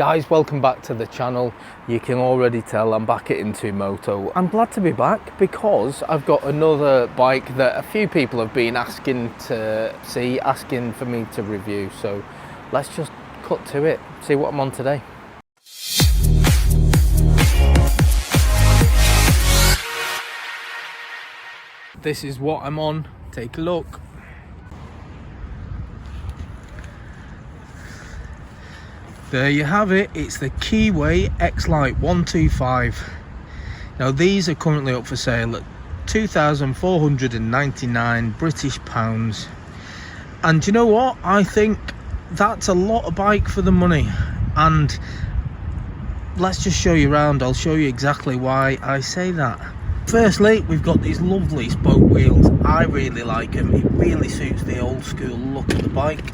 Guys, welcome back to the channel. You can already tell I'm back at Into Moto. I'm glad to be back because I've got another bike that a few people have been asking to see, asking for me to review. So let's just cut to it, see what I'm on today. This is what I'm on, take a look. There you have it, it's the Keeway X-Lite 125. Now these are currently up for sale at £2,499 British pounds. And you know what? I think that's a lot of bike for the money. And let's just show you around. I'll show you exactly why I say that. Firstly, we've got these lovely spoke wheels. I really like them. It really suits the old school look of the bike.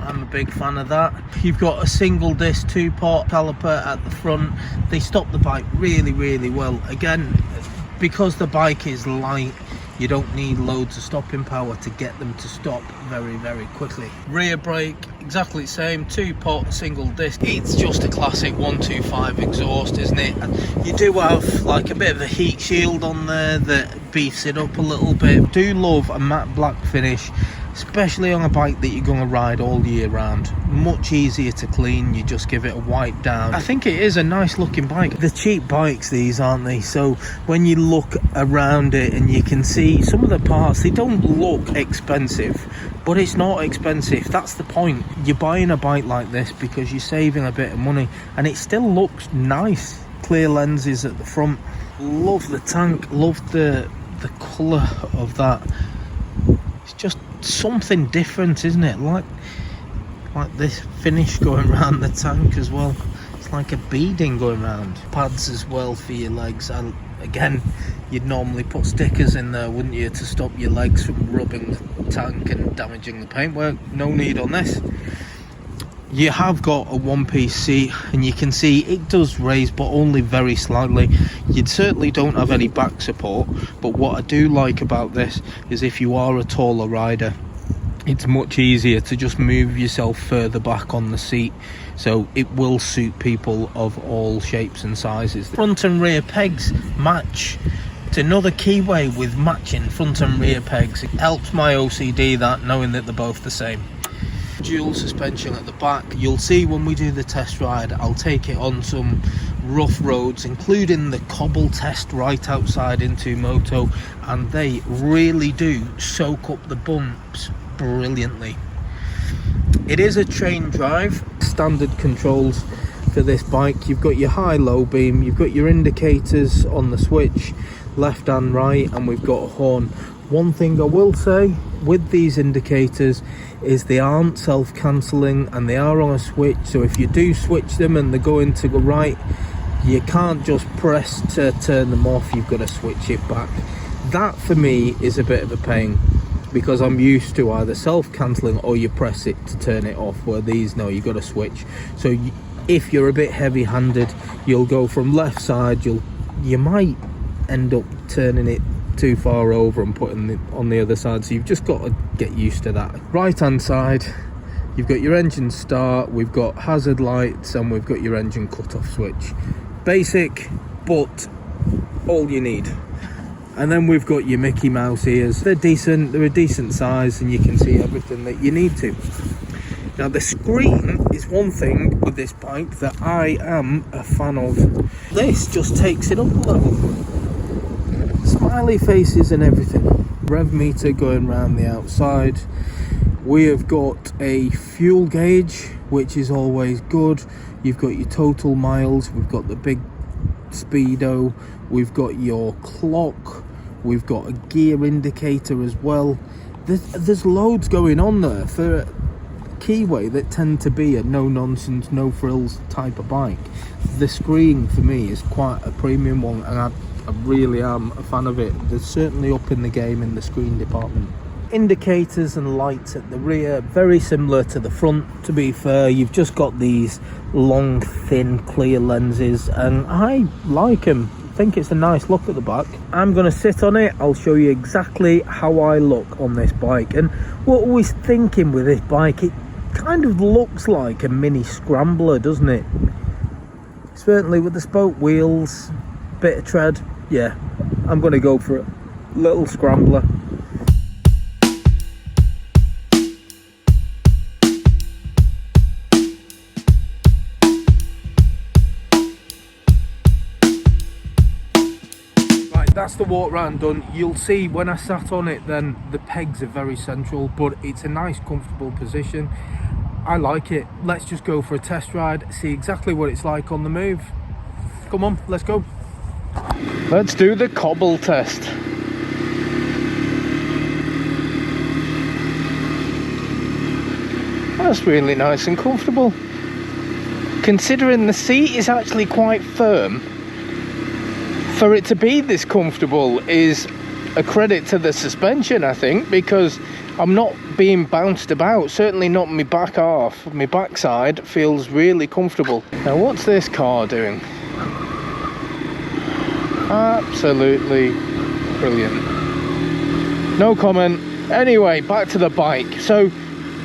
I'm a big fan of that. You've got a single disc 2-pot caliper at the front. They stop the bike really well. Again, because the bike is light, you don't need loads of stopping power to get them to stop very quickly. Rear brake, exactly the same, 2-pot single disc. It's just a classic 125 exhaust, isn't it? And you do have like a bit of a heat shield on there that beefs it up a little bit. Do love a matte black finish, especially on a bike that you're going to ride all year round. Much easier to clean, you just give it a wipe down. I think it is a nice looking bike. They're cheap bikes, these, aren't they? So when you look around it and you can see some of the parts, they don't look expensive, but it's not expensive. That's the point. You're buying a bike like this because you're saving a bit of money, and it still looks nice. Clear lenses at the front. Love the tank, love the colour of that. It's just something different, isn't it? Like this finish going around the tank as well. It's like a beading going around. Pads as well for your legs. And again, you'd normally put stickers in there, wouldn't you, to stop your legs from rubbing the tank and damaging the paintwork. No need on this. You have got a one-piece seat, and you can see it does raise, but only very slightly. You certainly don't have any back support, but what I do like about this is if you are a taller rider, it's much easier to just move yourself further back on the seat, so it will suit people of all shapes and sizes. Front and rear pegs match. It's another Keeway with matching front and rear pegs. It helps my OCD, that, knowing that they're both the same. Dual suspension at the back. You'll see when we do the test ride, I'll take it on some rough roads, including the cobble test right outside Into Moto, and they really do soak up the bumps brilliantly. It is a chain drive. Standard controls for this bike. You've got your high low beam, you've got your indicators on the switch, left and right, and we've got a horn. One thing I will say with these indicators is they aren't self-cancelling, and they are on a switch, so if you do switch them and they're going to go right, you can't just press to turn them off, you've got to switch it back. That for me is a bit of a pain, because I'm used to either self-cancelling or you press it to turn it off, where these, no, you've got to switch. So if you're a bit heavy-handed, you'll go from left side, you might end up turning it too far over and putting it on the other side, so you've just got to get used to that. Right hand side, you've got your engine start, we've got hazard lights, and we've got your engine cut-off switch. Basic, but all you need. And then we've got your Mickey Mouse ears. They're decent, they're a decent size, and you can see everything that you need to. Now the screen is one thing with this bike that I am a fan of. This just takes it up a level. Smiley faces and everything. Rev meter going around the outside. We have got a fuel gauge, which is always good. You've got your total miles, we've got the big speedo, we've got your clock, we've got a gear indicator as well. There's loads going on there for Keeway that tend to be a no nonsense, no frills type of bike. The screen for me is quite a premium one, and I really am a fan of it. They're certainly up in the game in the screen department. Indicators and lights at the rear, very similar to the front, to be fair. You've just got these long, thin, clear lenses, and I like them. I think it's a nice look at the back. I'm going to sit on it. I'll show you exactly how I look on this bike and what I was thinking with this bike. It kind of looks like a mini scrambler, doesn't it? Certainly with the spoke wheels, bit of tread. Yeah, I'm going to go for a little scrambler. That's the walk round done. You'll see when I sat on it then the pegs are very central, but it's a nice comfortable position. I like it. Let's just go for a test ride, see exactly what it's like on the move. Come on, let's go. Let's do the cobble test. That's really nice and comfortable. Considering the seat is actually quite firm, for it to be this comfortable is a credit to the suspension, I think, because I'm not being bounced about. Certainly not my back half. My backside feels really comfortable. Now, what's this car doing? Absolutely brilliant. No comment. Anyway, back to the bike. So,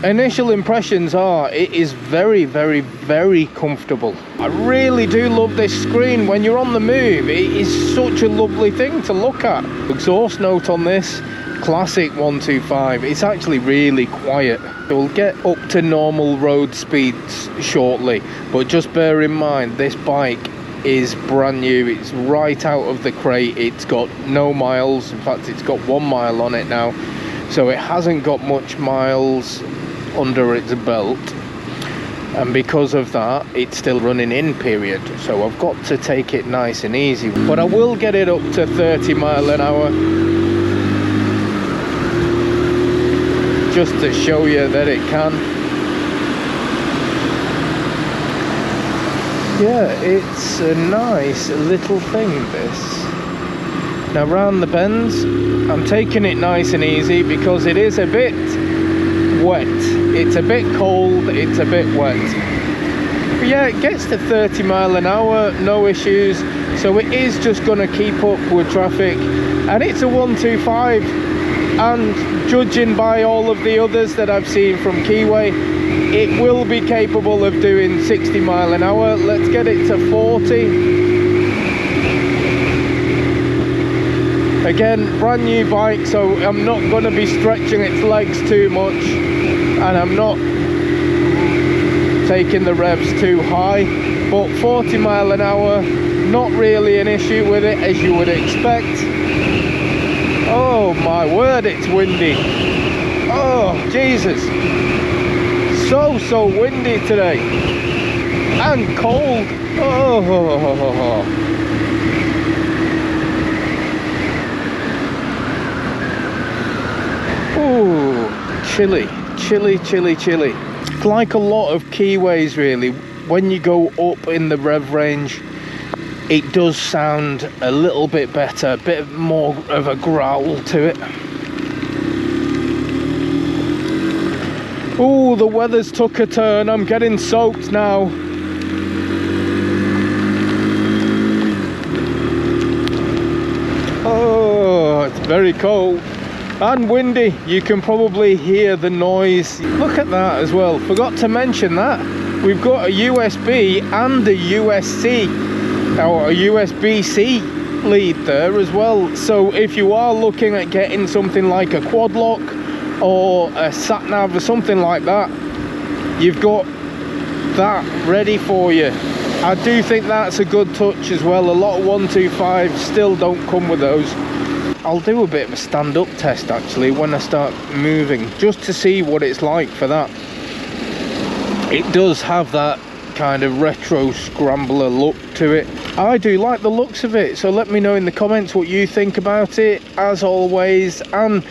initial impressions are it is very, very, very comfortable. I really do love this screen when you're on the move. It is such a lovely thing to look at. Exhaust note on this, classic 125. It's actually really quiet. We'll get up to normal road speeds shortly, but just bear in mind this bike is brand new. It's right out of the crate. It's got no miles. In fact, it's got 1 mile on it now, so it hasn't got much miles under its belt, and because of that it's still running in period, so I've got to take it nice and easy, but I will get it up to 30 miles an hour just to show you that it can. Yeah, it's a nice little thing, this. Now round the bends I'm taking it nice and easy because it is a bit wet. It's a bit cold, it's a bit wet. But yeah, it gets to 30 miles an hour, no issues. So it is just going to keep up with traffic. And it's a 125. And judging by all of the others that I've seen from Keeway, it will be capable of doing 60 miles an hour. Let's get it to 40. Again, brand new bike, so I'm not going to be stretching its legs too much, and I'm not taking the revs too high, but 40 miles an hour, not really an issue with it, as you would expect. Oh my word, it's windy. Oh Jesus, so windy today, and cold. Oh. Ooh, chilly. It's like a lot of Keeways really. When you go up in the rev range, it does sound a little bit better, a bit more of a growl to it. Ooh, the weather's took a turn. I'm getting soaked now. Oh, it's very cold. And windy. You can probably hear the noise. Look at that as well. Forgot to mention that we've got a USB and a USB-C or a USB-C lead there as well. So if you are looking at getting something like a quad lock or a sat nav or something like that, you've got that ready for you. I do think that's a good touch as well. A lot of 125s still don't come with those. I'll do a bit of a stand-up test actually when I start moving, just to see what it's like for that. It does have that kind of retro scrambler look to it. I do like the looks of it, so let me know in the comments what you think about it, as always. And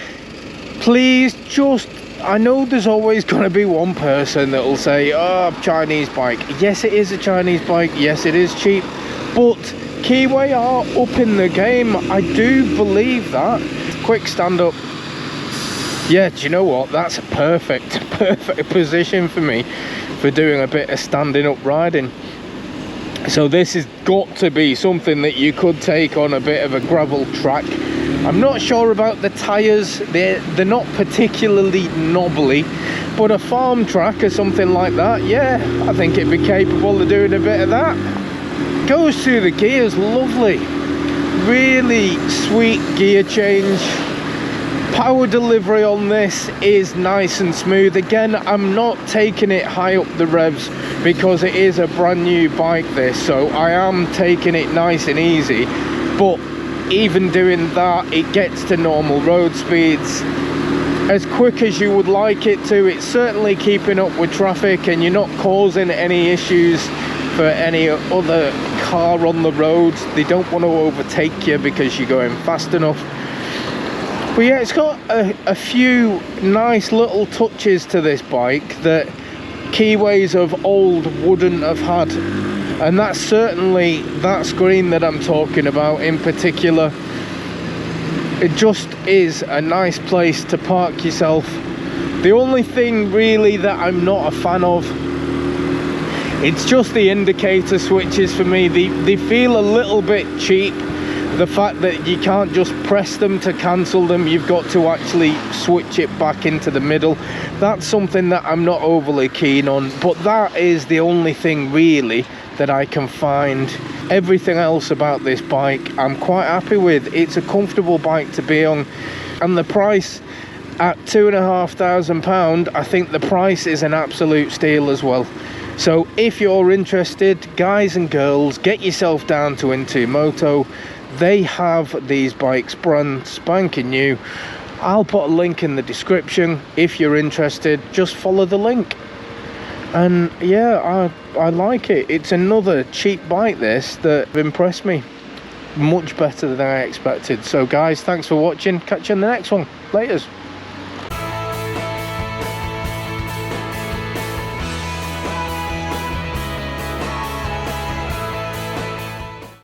please just, I know there's always going to be one person that will say, oh, Chinese bike. Yes, it is a Chinese bike. Yes, it is cheap, but Keeway are up in the game. I do believe that. Quick stand up. Yeah, do you know what? That's a perfect position for me for doing a bit of standing up riding. So this has got to be something that you could take on a bit of a gravel track. I'm not sure about the tyres. They're not particularly knobbly, But a farm track or something like that, yeah, I think it'd be capable of doing a bit of that. Goes through the gears, lovely. Really sweet gear change. Power delivery on this is nice and smooth. Again, I'm not taking it high up the revs because it is a brand new bike this, so I am taking it nice and easy. But even doing that, it gets to normal road speeds as quick as you would like it to. It's certainly keeping up with traffic, and you're not causing any issues for any other car on the roads. They don't want to overtake you because you're going fast enough. But yeah, it's got a few nice little touches to this bike that Keeways of old wouldn't have had, and that's certainly that screen that I'm talking about in particular. It just is a nice place to park yourself. The only thing really that I'm not a fan of, it's just the indicator switches for me. They feel a little bit cheap. The fact that you can't just press them to cancel them, you've got to actually switch it back into the middle. That's something that I'm not overly keen on, but that is the only thing really that I can find. Everything else about this bike I'm quite happy with. It's a comfortable bike to be on, and the price at £2,500, I think the price is an absolute steal as well. So if you're interested, guys and girls, get yourself down to Into Moto. They have these bikes brand spanking new. I'll put a link in the description. If you're interested, just follow the link. And yeah, I like it. It's another cheap bike this that impressed me much better than I expected. So guys, thanks for watching. Catch you in the next one. Laters.